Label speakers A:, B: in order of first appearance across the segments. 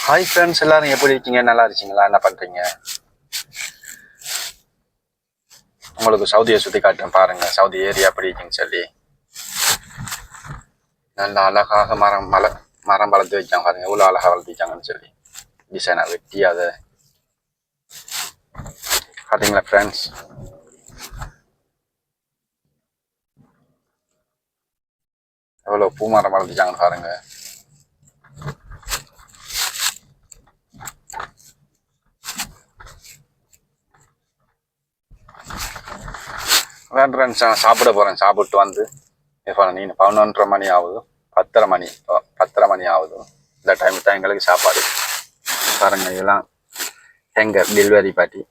A: Hi friends, எல்லாரும் எப்படி இருக்கீங்க? நல்லா இருக்கீங்களா? என்ன பண்ணுறீங்க? உங்களுக்கு சவுதியை சுற்றி காட்டுறேன் பாருங்க. சவுதி ஏரியா எப்படி இருக்குன்னு சொல்லி நல்லா அழகாக மரம் வளர்த்து வைக்காங்க பாருங்க. எவ்வளோ அழகாக வளர்த்து வைக்காங்கன்னு சொல்லி டிசைனாக வெட்டி அதை பார்த்தீங்களா ஃப்ரெண்ட்ஸ்? எவ்வளோ பூ மரம் வளர்த்துச்சாங்கன்னு பாருங்க. ஃப்ரெண்ட்ஸ், நான் சாப்பிட போகிறேன். சாப்பிட்டு வந்து இப்போ நீ 11:30 மணி ஆகுது, 10:30 மணி ஆகுது. இந்த டைம் தான் எங்களுக்கு சாப்பாடு பாருங்க. இதெல்லாம் எங்கள் டெலிவரி பார்ட்டி.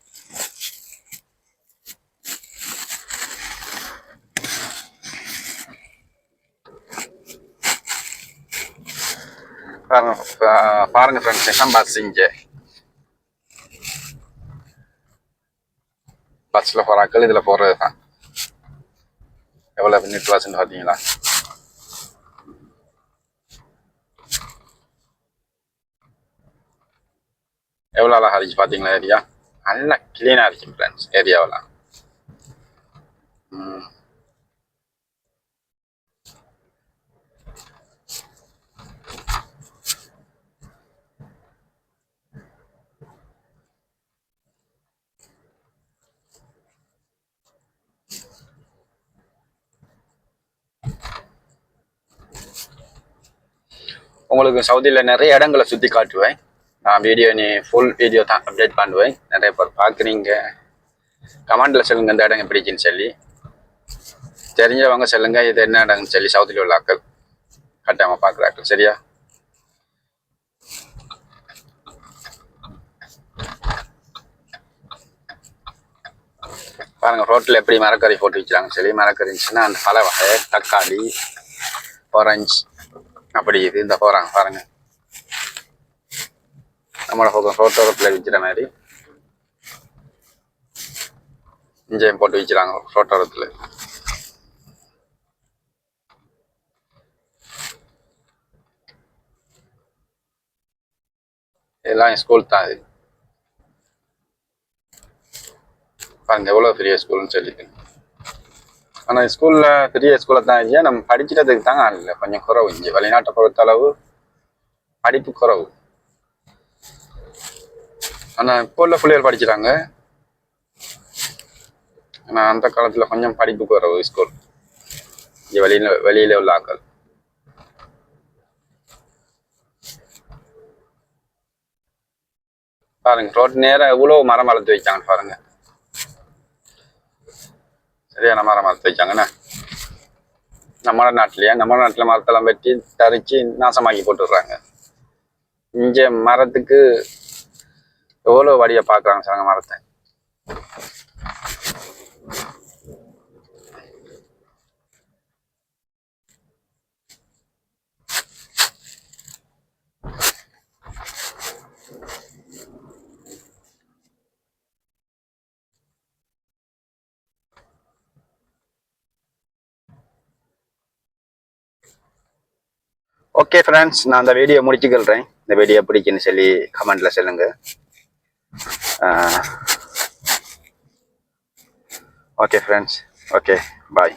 A: பாருங்க ஃப்ரெண்ட்ஸ், எல்லாம் செஞ்சு பஸ்ஸில் போகிறாக்கள் இதில் போகிறது தான். எவ்வளோ மினிட் வாசன்னு பார்த்தீங்களா? எவ்வளோ அழகாக இருந்துச்சு பார்த்தீங்களா? ஏரியா நல்லா கிளீனாக இருந்துச்சு ஃப்ரெண்ட்ஸ். ஏரியாவெல்லாம் உங்களுக்கு சவுதியில் நிறைய இடங்களை சுற்றி காட்டுவேன். நான் ஃபுல் வீடியோ தான் அப்டேட் பண்ணுவேன். நிறைய பேர் பார்க்குறீங்க. கமெண்டில் சொல்லுங்கள் இந்த இடம் எப்படிக்குன்னு சொல்லி. தெரிஞ்சவங்க சொல்லுங்க இது என்ன இடம்னு சொல்லி. சவுதியில் உள்ள ஆக்கள் கட்டாமல் பார்க்குறாக்கள். சரியா? பாருங்க ரோட்டில் எப்படி மரக்கறி போட்டு வச்சுறாங்க சொல்லி. மரக்கறி இருந்துச்சுன்னா அந்த பல வகை தக்காளி, ஆரஞ்சு அப்படி இது இந்த போகிறாங்க பாருங்க. நம்மளோட ரோட்டோரத்தில் விற்கிற மாதிரி இஞ்சையும் போட்டு வச்சுறாங்க ரோட்டோரத்தில். இதெல்லாம் ஸ்கூல் தான். இது பாருங்க எவ்வளோ பெரிய ஸ்கூல்னு சொல்லிட்டு. ஆனால் ஸ்கூலில் பெரிய ஸ்கூலில் தான் இல்லையா, நம்ம படிக்கிறதுக்கு தாங்க இல்லை கொஞ்சம் குறவு. இங்கே வெளிநாட்டை பொறுத்த அளவு படிப்பு குறவு. ஆனால் இப்போ உள்ள பிள்ளைகள் படிக்கிறாங்க. ஆனால் அந்த காலத்தில் கொஞ்சம் படிப்பு குறவு ஸ்கூல். இங்கே வெளியில் உள்ள ஆக்கள் பாருங்க. ரோட் நேரம் எவ்வளோ மரம் வளர்த்து வைக்காங்கன்னு பாருங்க. சரியான மரம் வளர்த்து வைக்காங்கண்ணா. நம்ம நாட்டில் மரத்தெல்லாம் வெட்டி தரிச்சு நாசமாக்கி போட்டுடுறாங்க. இங்கே மரத்துக்கு எவ்வளோ வழியை பார்க்குறாங்க சாங்க மரத்தை. ஓகே ஃப்ரெண்ட்ஸ், நான் அந்த வீடியோ முடிச்சுக்கிறேன். இந்த வீடியோ பிடிக்குன்னு சொல்லி கமெண்ட்ல சொல்லுங்க. Okay friends, okay bye.